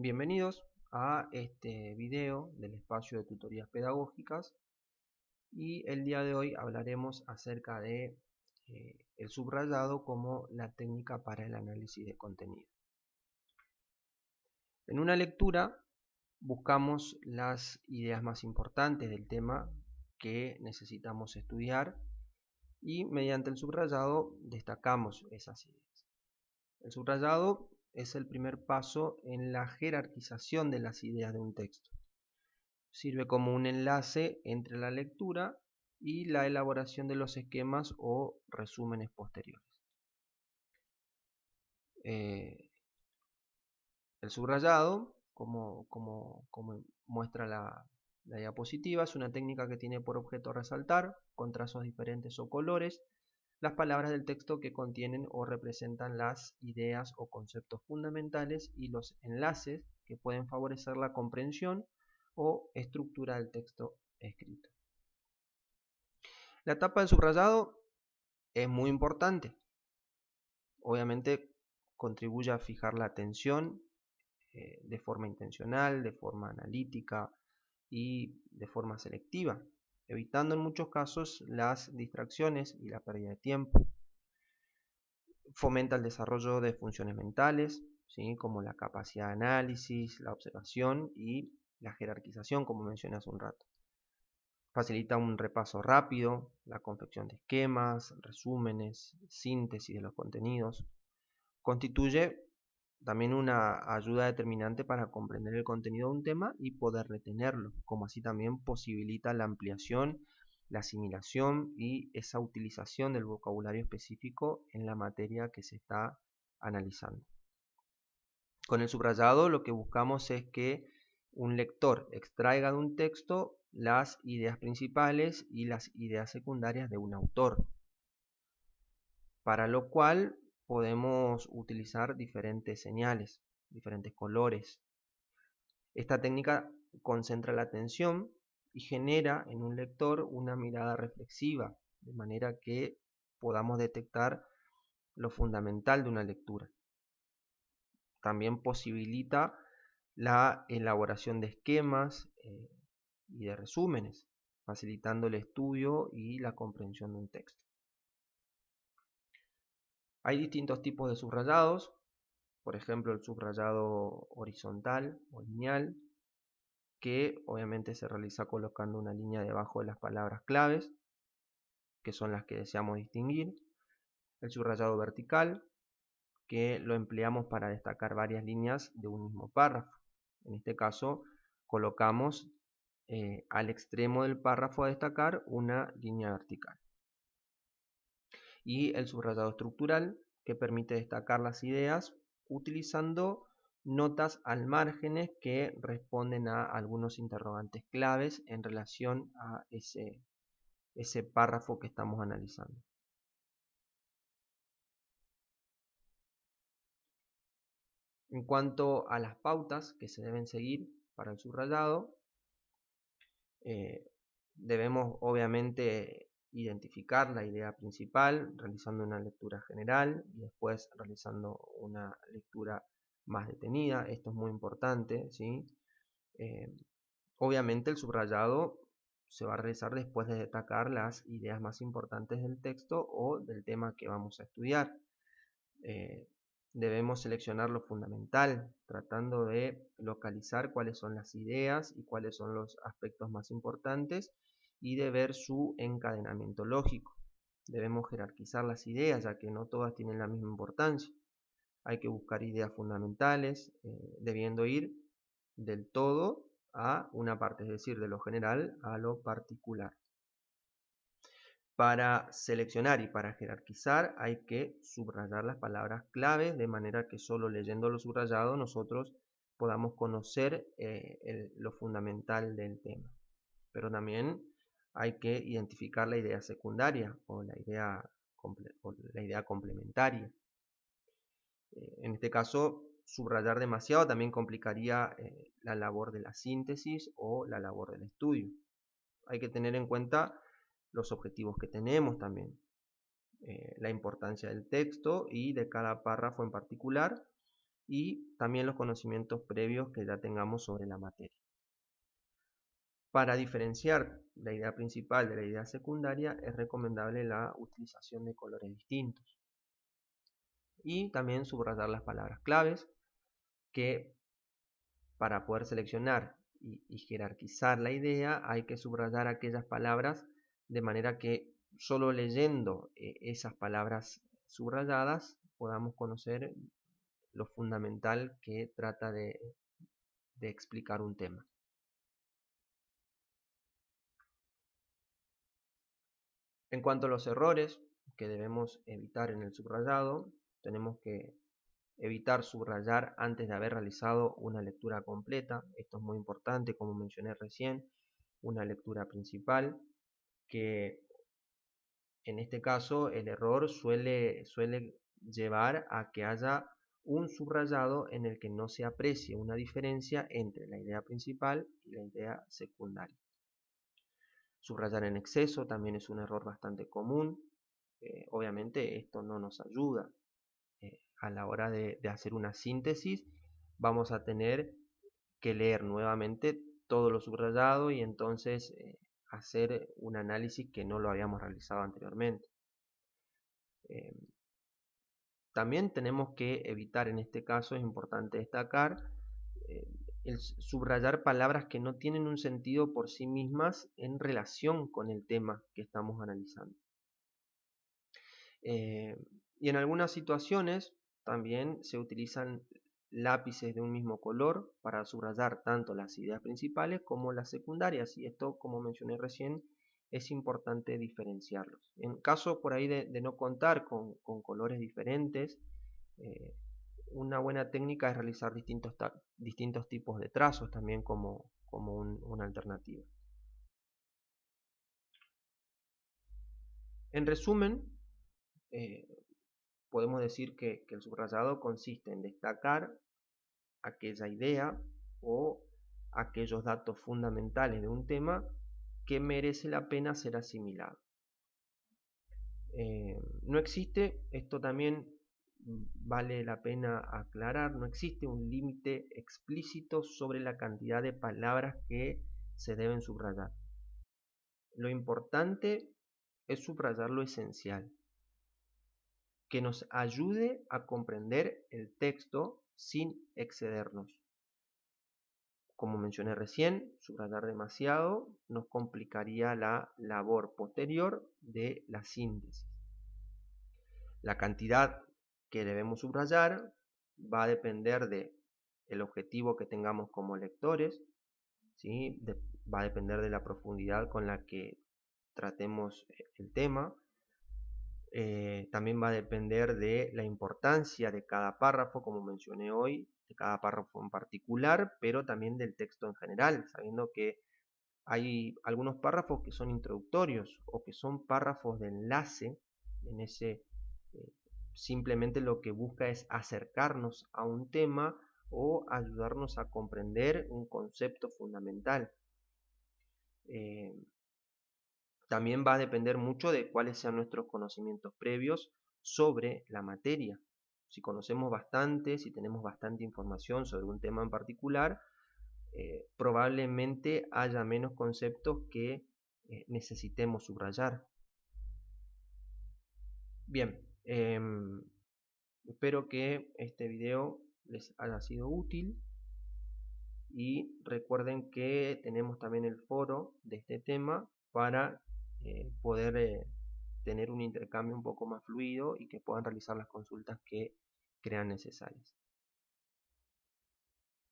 Bienvenidos a este video del espacio de tutorías pedagógicas y el día de hoy hablaremos acerca de el subrayado como la técnica para el análisis de contenido. En una lectura buscamos las ideas más importantes del tema que necesitamos estudiar y mediante el subrayado destacamos esas ideas. El subrayado es el primer paso en la jerarquización de las ideas de un texto. Sirve como un enlace entre la lectura y la elaboración de los esquemas o resúmenes posteriores. El subrayado, como muestra la diapositiva, es una técnica que tiene por objeto resaltar, con trazos diferentes o colores, las palabras del texto que contienen o representan las ideas o conceptos fundamentales y los enlaces que pueden favorecer la comprensión o estructura del texto escrito. La etapa del subrayado es muy importante. Obviamente contribuye a fijar la atención de forma intencional, de forma analítica y de forma selectiva, evitando en muchos casos las distracciones y la pérdida de tiempo. Fomenta el desarrollo de funciones mentales, ¿sí? Como la capacidad de análisis, la observación y la jerarquización, como mencioné hace un rato. Facilita un repaso rápido, la confección de esquemas, resúmenes, síntesis de los contenidos. Constituye también una ayuda determinante para comprender el contenido de un tema y poder retenerlo, como así también posibilita la ampliación, la asimilación y esa utilización del vocabulario específico en la materia que se está analizando. Con el subrayado lo que buscamos es que un lector extraiga de un texto las ideas principales y las ideas secundarias de un autor, para lo cual podemos utilizar diferentes señales, diferentes colores. Esta técnica concentra la atención y genera en un lector una mirada reflexiva, de manera que podamos detectar lo fundamental de una lectura. También posibilita la elaboración de esquemas y de resúmenes, facilitando el estudio y la comprensión de un texto. Hay distintos tipos de subrayados, por ejemplo el subrayado horizontal o lineal, que obviamente se realiza colocando una línea debajo de las palabras claves, que son las que deseamos distinguir. El subrayado vertical, que lo empleamos para destacar varias líneas de un mismo párrafo. En este caso colocamos al extremo del párrafo a destacar una línea vertical. Y el subrayado estructural, que permite destacar las ideas utilizando notas al márgenes que responden a algunos interrogantes claves en relación a ese párrafo que estamos analizando. En cuanto a las pautas que se deben seguir para el subrayado, debemos obviamente identificar la idea principal, realizando una lectura general y después realizando una lectura más detenida. Esto es muy importante, ¿sí? Obviamente el subrayado se va a realizar después de destacar las ideas más importantes del texto o del tema que vamos a estudiar. Debemos seleccionar lo fundamental, tratando de localizar cuáles son las ideas y cuáles son los aspectos más importantes y de ver su encadenamiento lógico. Debemos jerarquizar las ideas, ya que no todas tienen la misma importancia. Hay que buscar ideas fundamentales, debiendo ir del todo a una parte, es decir, de lo general a lo particular. Para seleccionar y para jerarquizar hay que subrayar las palabras claves, de manera que solo leyendo lo subrayado nosotros podamos conocer lo fundamental del tema. Pero también hay que identificar la idea secundaria o la idea complementaria. En este caso, subrayar demasiado también complicaría la labor de la síntesis o la labor del estudio. Hay que tener en cuenta los objetivos que tenemos también, la importancia del texto y de cada párrafo en particular, y también los conocimientos previos que ya tengamos sobre la materia. Para diferenciar la idea principal de la idea secundaria es recomendable la utilización de colores distintos y también subrayar las palabras claves, que para poder seleccionar y jerarquizar la idea hay que subrayar aquellas palabras de manera que solo leyendo esas palabras subrayadas podamos conocer lo fundamental que trata de explicar un tema. En cuanto a los errores que debemos evitar en el subrayado, tenemos que evitar subrayar antes de haber realizado una lectura completa. Esto es muy importante, como mencioné recién, una lectura principal, que en este caso el error suele llevar a que haya un subrayado en el que no se aprecie una diferencia entre la idea principal y la idea secundaria. Subrayar en exceso también es un error bastante común. Obviamente esto no nos ayuda. A la hora de hacer una síntesis vamos a tener que leer nuevamente todo lo subrayado y entonces hacer un análisis que no lo habíamos realizado anteriormente. También tenemos que evitar, en este caso es importante destacar, el subrayar palabras que no tienen un sentido por sí mismas en relación con el tema que estamos analizando. Y en algunas situaciones también se utilizan lápices de un mismo color para subrayar tanto las ideas principales como las secundarias, y esto, como mencioné recién, es importante diferenciarlos. En caso por ahí de no contar con colores diferentes, una buena técnica es realizar distintos tipos de trazos también como una alternativa. En resumen, podemos decir que el subrayado consiste en destacar aquella idea o aquellos datos fundamentales de un tema que merece la pena ser asimilado. No existe, esto también vale la pena aclarar, no existe un límite explícito sobre la cantidad de palabras que se deben subrayar. Lo importante es subrayar lo esencial, que nos ayude a comprender el texto sin excedernos. Como mencioné recién, subrayar demasiado nos complicaría la labor posterior de la síntesis. La cantidad que debemos subrayar va a depender del objetivo que tengamos como lectores, ¿sí? Va a depender de la profundidad con la que tratemos el tema. También va a depender de la importancia de cada párrafo, como mencioné hoy, de cada párrafo en particular, pero también del texto en general, sabiendo que hay algunos párrafos que son introductorios o que son párrafos de enlace. En ese simplemente lo que busca es acercarnos a un tema o ayudarnos a comprender un concepto fundamental. También va a depender mucho de cuáles sean nuestros conocimientos previos sobre la materia. Si conocemos bastante, si tenemos bastante información sobre un tema en particular, probablemente haya menos conceptos que necesitemos subrayar. Bien, espero que este video les haya sido útil y recuerden que tenemos también el foro de este tema para poder tener un intercambio un poco más fluido y que puedan realizar las consultas que crean necesarias.